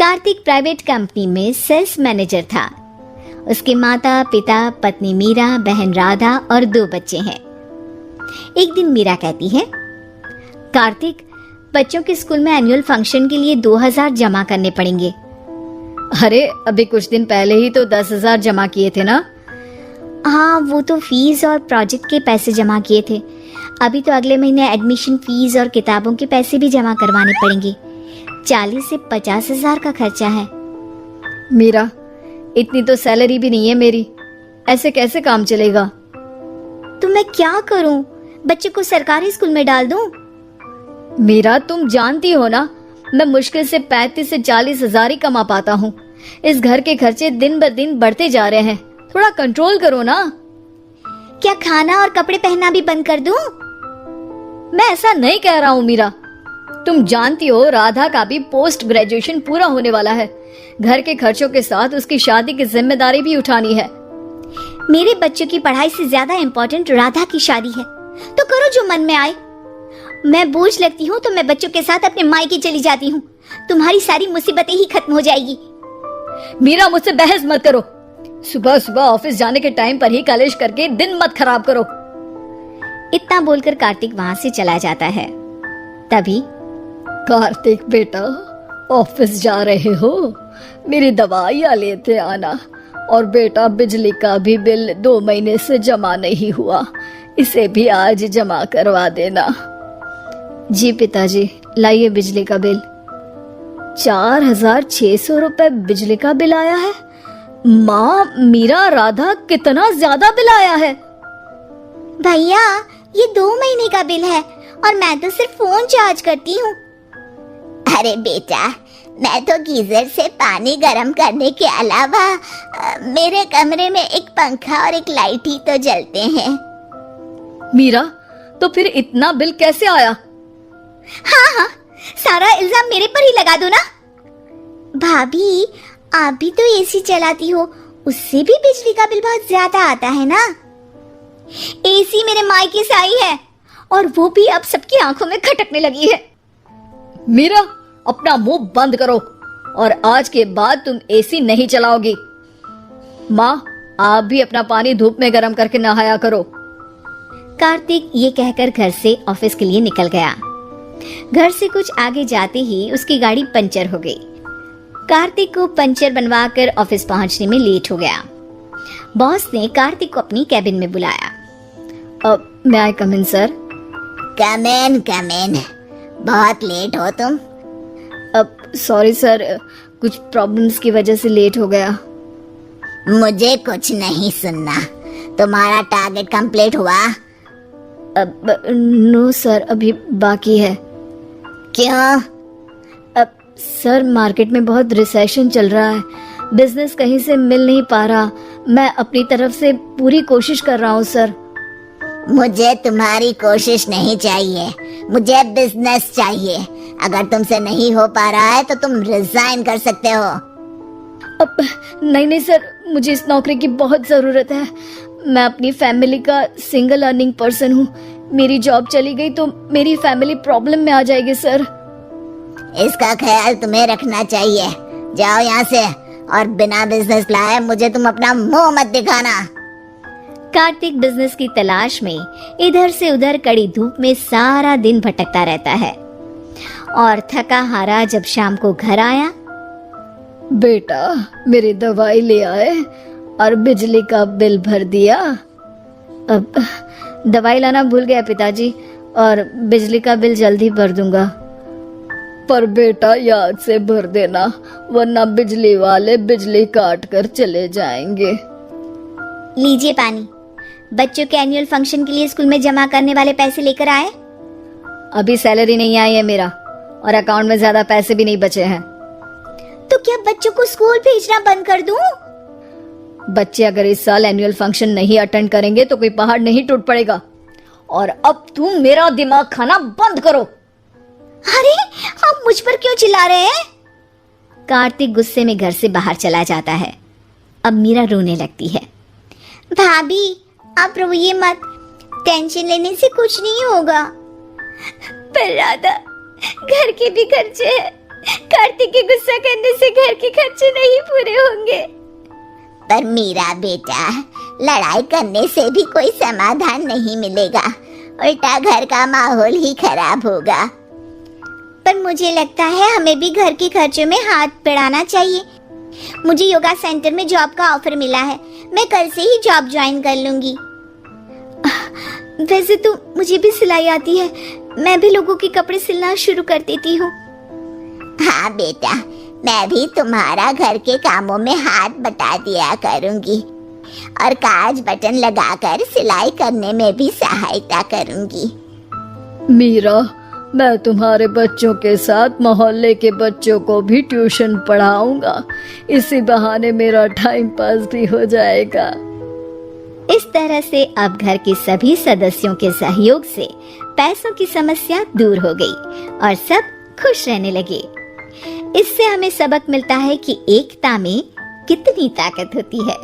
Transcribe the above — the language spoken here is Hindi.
कार्तिक प्राइवेट कंपनी में सेल्स मैनेजर था। उसके माता पिता, पत्नी मीरा, बहन राधा और 2 बच्चे हैं। एक दिन मीरा कहती है, कार्तिक, बच्चों के स्कूल में एनुअल फंक्शन के लिए 2000 जमा करने पड़ेंगे। अरे अभी कुछ दिन पहले ही तो 10,000 जमा किए थे ना। हाँ, वो तो फीस और प्रोजेक्ट के पैसे जमा किए थे। अभी तो अगले महीने एडमिशन फीस और किताबों के पैसे भी जमा करवाने पड़ेंगे। 40 से 50 हजार का खर्चा है। मीरा, इतनी तो सैलरी भी नहीं है मेरी, ऐसे कैसे काम चलेगा? तो मैं क्या करूं? बच्चे को सरकारी स्कूल में डाल दूं? मीरा, तुम जानती हो ना, मैं मुश्किल से 35 से 40 हजार ही कमा पाता हूँ। इस घर के खर्चे दिन ब दिन बढ़ते जा रहे हैं, थोड़ा कंट्रोल करो ना। क्या खाना और कपड़े पहनना भी बंद कर दूं? मैं ऐसा नहीं कह रहा हूँ मीरा। तुम जानती हो राधा का भी पोस्ट ग्रेजुएशन पूरा होने वाला है। घर के खर्चों के साथ उसकी शादी की जिम्मेदारी भी उठानी है। मेरे बच्चों की पढ़ाई से ज्यादा इम्पोर्टेंट राधा की शादी है, तो करो जो मन में आए। मैं बोझ लगती हूँ तो मैं बच्चों के साथ अपने मायके चली जाती हूँ। तुम्हारी सारी मुसीबतें ही खत्म हो जाएगी। मीरा, मुझसे बहस मत करो। सुबह सुबह ऑफिस जाने के टाइम पर ही कलेश करके दिन मत खराब करो। इतना बोलकर कार्तिक वहां से चला जाता है। तभी, कार्तिक बेटा, ऑफिस जा रहे हो? मेरी दवाइयाँ लेते आना। और बेटा, बिजली का भी बिल 2 महीने से जमा नहीं हुआ, इसे भी आज जमा करवा देना। जी पिताजी, लाइए बिजली का बिल। 4,600 रुपए बिजली का बिल आया है। माँ, मीरा, राधा, कितना ज्यादा बिल आया है। भैया, ये 2 महीने का बिल है और मैं तो सिर्फ फोन चार्ज करती हूँ। अरे बेटा, मैं तो गीजर से पानी गर्म करने के अलावा मेरे कमरे में एक पंखा और एक लाइट ही तो जलते हैं। मीरा, तो फिर इतना बिल कैसे आया? हाँ, सारा इल्जाम मेरे पर ही लगा दो ना। भाभी, आप भी तो एसी चलाती हो, उससे भी बिजली का बिल बहुत ज्यादा आता है ना। एसी मेरे मायके से आई है और वो भी अब सबकी आंखों में खटकने लगी है। मीरा, अपना मुंह बंद करो और आज के बाद तुम एसी नहीं चलाओगी। माँ, आप भी अपना पानी धूप में गर्म करके नहाया करो। कार्तिक ये कहकर घर से ऑफिस के लिए निकल गया। घर से कुछ आगे जाते ही उसकी गाड़ी पंचर हो गई। कार्तिक को पंचर बनवाकर ऑफिस पहुंचने में लेट हो गया। बॉस ने कार्तिक को अपनी कैबिन में बुलाया। मैं आई कम इन सर? कम इन। बहुत लेट हो तुम। सॉरी सर, कुछ प्रॉब्लम्स की वजह से लेट हो गया। मुझे कुछ नहीं सुनना। तुम्हारा टारगेट कंप्लीट हुआ? नो सर, अभी बाकी है। क्यों? सर, मार्केट में बहुत रिसेशन चल रहा है, बिजनेस कहीं से मिल नहीं पा रहा। मैं अपनी तरफ से पूरी कोशिश कर रहा हूँ सर। मुझे तुम्हारी कोशिश नहीं चाहिए, मुझे बिजनेस चाहिए। अगर तुमसे नहीं हो पा रहा है तो तुम रिजाइन कर सकते हो। नहीं सर, मुझे इस नौकरी की बहुत जरूरत है। मैं अपनी फैमिली का सिंगल अर्निंग पर्सन हूँ। मेरी जॉब चली गई तो मेरी फैमिली प्रॉब्लम में आ जाएगी सर। इसका ख्याल तुम्हें रखना चाहिए। जाओ यहाँ से और बिना बिजनेस लाए मुझे तुम अपना मुंह मत दिखाना। कार्तिक बिजनेस की तलाश में इधर से उधर कड़ी धूप में सारा दिन भटकता रहता है और थका हारा जब शाम को घर आया, बेटा, मेरी दवाई ले आए और बिजली का बिल भर दिया। अब दवाई लाना भूल गया पिताजी, और बिजली का बिल जल्दी भर दूंगा। पर बेटा, याद से भर देना, वरना बिजली वाले बिजली काट कर चले जाएंगे। लीजिए पानी। बच्चों के एनुअल फंक्शन के लिए स्कूल में जमा करने वाले पैसे लेकर आए? अभी सैलरी नहीं आई है मेरा, और अकाउंट में ज्यादा पैसे भी नहीं बचे हैं। तो क्या बच्चों को स्कूल भेजना बंद कर दूं? बच्चे अगर इस साल एनुअल फंक्शन नहीं अटेंड करेंगे तो कोई पहाड़ नहीं टूट पड़ेगा। और अब तुम मेरा दिमाग खाना बंद करो। अरे, आप मुझ पर क्यों चिल्ला रहे हैं? कार्तिक गुस्से में घर से बाहर चला जाता है। अब मीरा रोने लगती है। भाभी, आप रोइए मत, टेंशन लेने से कुछ नहीं होगा। पर राधा, घर के भी खर्चे हैं कार्तिक के गुस्सा करने से घर के खर्चे नहीं पूरे होंगे। पर मेरा बेटा, लड़ाई करने से भी कोई समाधान नहीं मिलेगा, उल्टा घर का माहौल ही खराब होगा। पर मुझे लगता है हमें भी घर के खर्चों में हाथ बढ़ाना चाहिए। मुझे योगा सेंटर में जॉब का ऑफर मिला है, मैं कल से ही जॉब ज्वाइन कर लूंगी। वैसे तो मुझे भी सिलाई आती है, मैं भी लोगों के कपड़े सिलना शुरू कर देती हूँ। हाँ बेटा, मैं भी तुम्हारा घर के कामों में हाथ बटा दिया करूंगी और काज बटन लगाकर सिलाई करने में भी सहायता करूंगी। मीरा, मैं तुम्हारे बच्चों के साथ मोहल्ले के बच्चों को भी ट्यूशन पढ़ाऊंगा। इसी बहाने मेरा टाइम पास भी हो जाएगा। इस तरह से अब घर के सभी सदस्यों के सहयोग से पैसों की समस्या दूर हो गई और सब खुश रहने लगे। इससे हमें सबक मिलता है कि एकता में कितनी ताकत होती है।